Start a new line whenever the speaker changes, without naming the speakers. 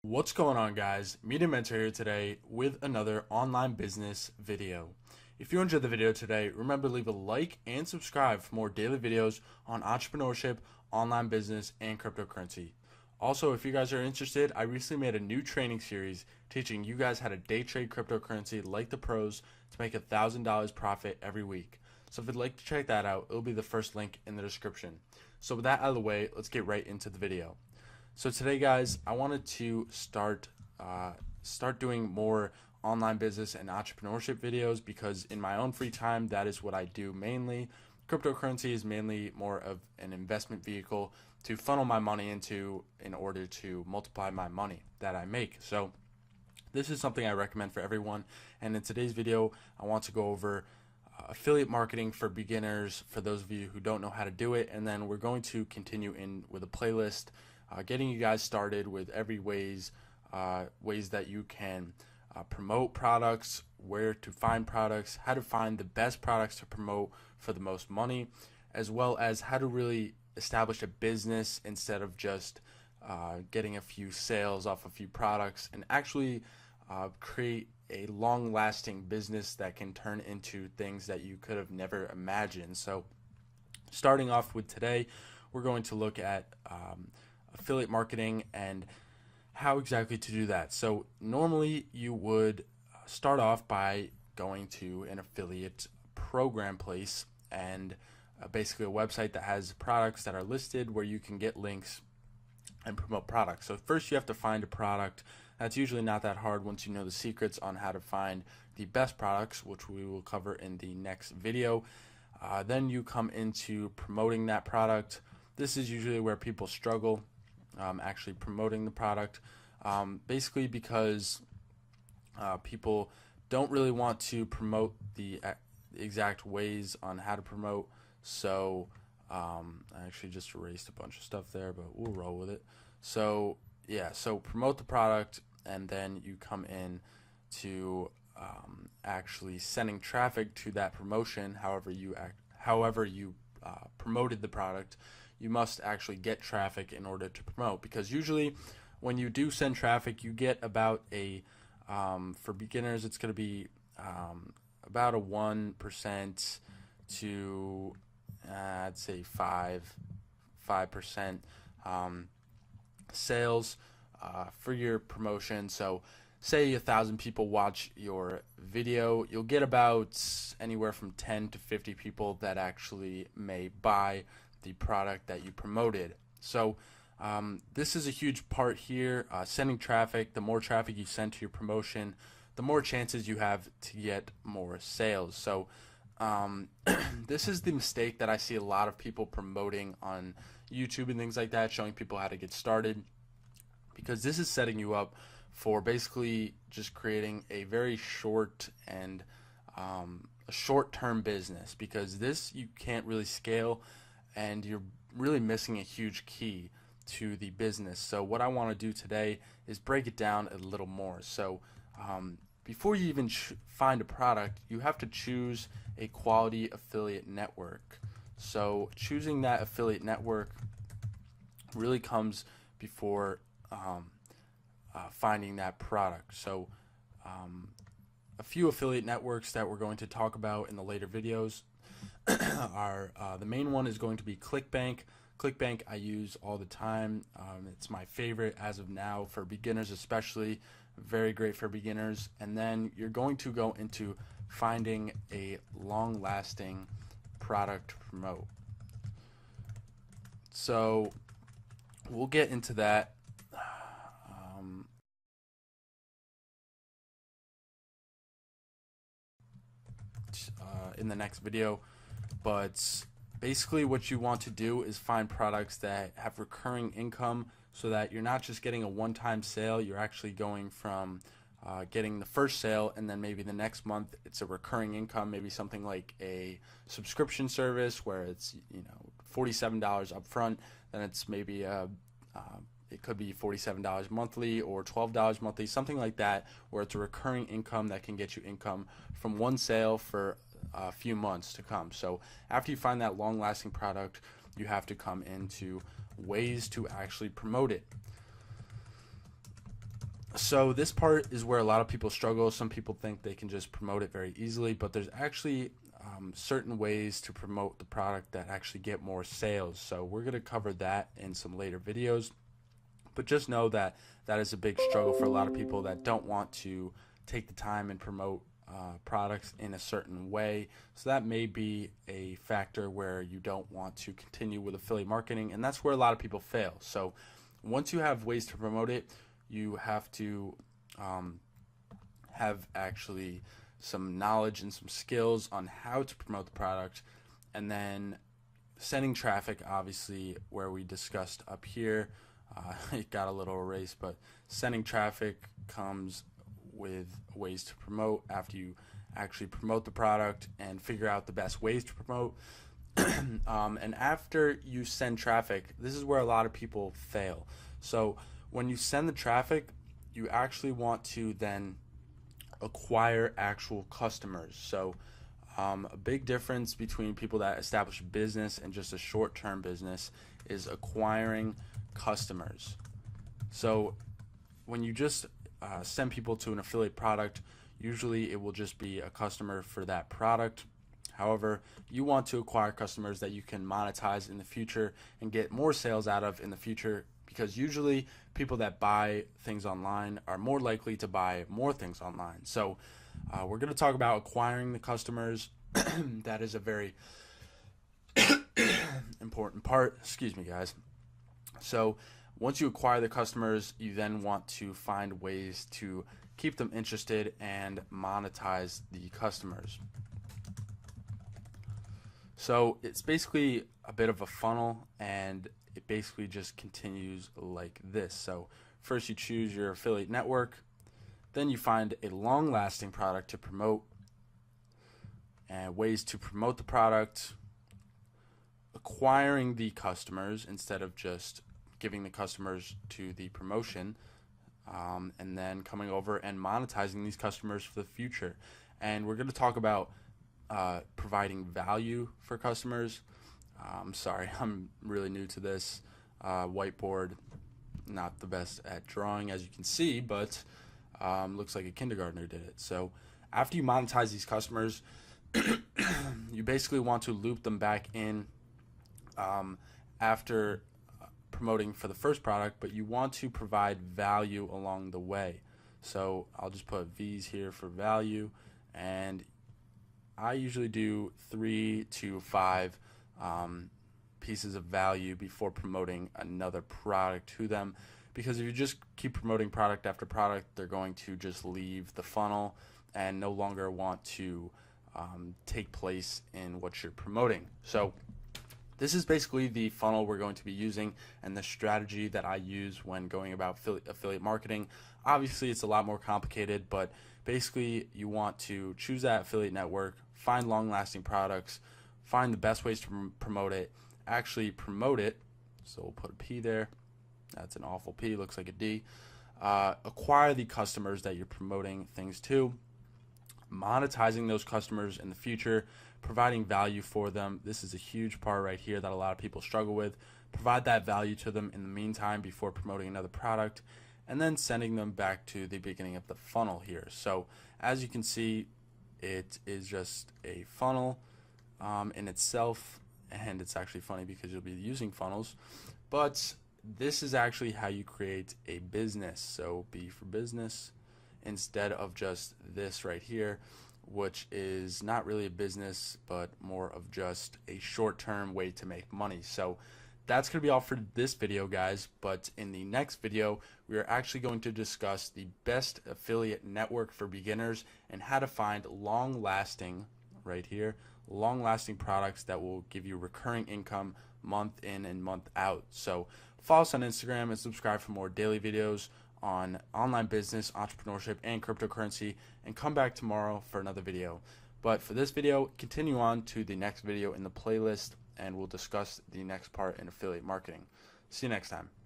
What's going on, guys? Media Mentor here today with another online business video. If you enjoyed the video today, remember to leave a like and subscribe for more daily videos on entrepreneurship, online business, and cryptocurrency. Also, if you guys are interested, I recently made a new training series teaching you guys how to day trade cryptocurrency like the pros to make $1,000 profit every week. So if you'd like to check that out, it'll be the first link in the description. So with that out of the way, let's get right into the video. So today, guys, I wanted to start doing more online business and entrepreneurship videos because in my own free time, that is what I do mainly. Cryptocurrency is mainly more of an investment vehicle to funnel my money into in order to multiply my money that I make. So this is something I recommend for everyone. And in today's video, I want to go over affiliate marketing for beginners, for those of you who don't know how to do it. And then we're going to continue in with a playlist, getting you guys started with every ways that you can promote products, where to find products, how to find the best products to promote for the most money, as well as how to really establish a business instead of just getting a few sales off a few products, and actually create a long-lasting business that can turn into things that you could have never imagined. So starting off with today, we're going to look at affiliate marketing and how exactly to do that. So normally you would start off by going to an affiliate program place and basically a website that has products that are listed where you can get links and promote products. So first you have to find a product. That's usually not that hard once you know the secrets on how to find the best products, which we will cover in the next video. Then you come into promoting that product. This is usually where people struggle, actually promoting the product, basically because people don't really want to promote the exact ways on how to promote. So I actually just erased a bunch of stuff there, but we'll roll with it. So yeah, so promote the product, and then you come in to actually sending traffic to that promotion. However you promoted the product, you must actually get traffic in order to promote, because usually when you do send traffic, you get about a for beginners it's going to be about a 1% to I'd say 5% sales for your promotion. So say 1,000 people watch your video, you'll get about anywhere from 10 to 50 people that actually may buy the product that you promoted. So this is a huge part here, sending traffic. The more traffic you send to your promotion, the more chances you have to get more sales. So this is the mistake that I see a lot of people promoting on YouTube and things like that, showing people how to get started, because this is setting you up for basically just creating a very short and a short-term business, because this you can't really scale and you're really missing a huge key to the business. So what I want to do today is break it down a little more. So before you even find a product, you have to choose a quality affiliate network. So choosing that affiliate network really comes before finding that product. So a few affiliate networks that we're going to talk about in the later videos are the main one is going to be ClickBank. ClickBank I use all the time. It's my favorite as of now for beginners, especially. Very great for beginners. And then you're going to go into finding a long-lasting product to promote. So we'll get into that in the next video, but basically what you want to do is find products that have recurring income, so that you're not just getting a one-time sale. You're actually going from getting the first sale, and then maybe the next month it's a recurring income, maybe something like a subscription service where it's $47 up front, then it's maybe it could be $47 monthly or $12 monthly, something like that, where it's a recurring income that can get you income from one sale for a few months to come. So after you find that long-lasting product, you have to come into ways to actually promote it. So this part is where a lot of people struggle. Some people think they can just promote it very easily, but there's actually certain ways to promote the product that actually get more sales. So we're going to cover that in some later videos. But just know that that is a big struggle for a lot of people that don't want to take the time and promote products in a certain way. So that may be a factor where you don't want to continue with affiliate marketing, and that's where a lot of people fail. So once you have ways to promote it, you have to have actually some knowledge and some skills on how to promote the product, and then sending traffic, obviously, where we discussed up here. It got a little erased, but sending traffic comes with ways to promote after you actually promote the product and figure out the best ways to promote. And after you send traffic, this is where a lot of people fail. So when you send the traffic, you actually want to then acquire actual customers. So a big difference between people that establish a business and just a short-term business is acquiring customers. So when you just send people to an affiliate product, usually it will just be a customer for that product. However, you want to acquire customers that you can monetize in the future and get more sales out of in the future, because usually people that buy things online are more likely to buy more things online. So we're going to talk about acquiring the customers. That is a very important part. Excuse me, guys. So once you acquire the customers, you then want to find ways to keep them interested and monetize the customers. So it's basically a bit of a funnel, and it basically just continues like this. So first you choose your affiliate network, then you find a long-lasting product to promote, and ways to promote the product, acquiring the customers instead of just giving the customers to the promotion, and then coming over and monetizing these customers for the future. And we're going to talk about providing value for customers. I'm sorry, I'm really new to this. Whiteboard, not the best at drawing, as you can see, but looks like a kindergartner did it. So after you monetize these customers, you basically want to loop them back in after promoting for the first product, but you want to provide value along the way. So I'll just put V's here for value, and I usually do 3 to 5 pieces of value before promoting another product to them, because if you just keep promoting product after product, they're going to just leave the funnel and no longer want to take place in what you're promoting. So this is basically the funnel we're going to be using and the strategy that I use when going about affiliate marketing. Obviously, it's a lot more complicated, but basically you want to choose that affiliate network, find long-lasting products, find the best ways to promote it, actually promote it. So we'll put a P there. That's an awful P, looks like a D. Acquire the customers that you're promoting things to, monetizing those customers in the future, providing value for them. This is a huge part right here that a lot of people struggle with. Provide that value to them in the meantime before promoting another product, and then sending them back to the beginning of the funnel here. So as you can see, it is just a funnel in itself, and it's actually funny because you'll be using funnels, but this is actually how you create a business. So B for business instead of just this right here, which is not really a business, but more of just a short-term way to make money. So that's going to be all for this video, guys. But in the next video, we are actually going to discuss the best affiliate network for beginners and how to find long-lasting, right here, long-lasting products that will give you recurring income month in and month out. So follow us on Instagram and subscribe for more daily videos on online business, entrepreneurship, and cryptocurrency, and come back tomorrow for another video. But for this video, continue on to the next video in the playlist, and we'll discuss the next part in affiliate marketing. See you next time.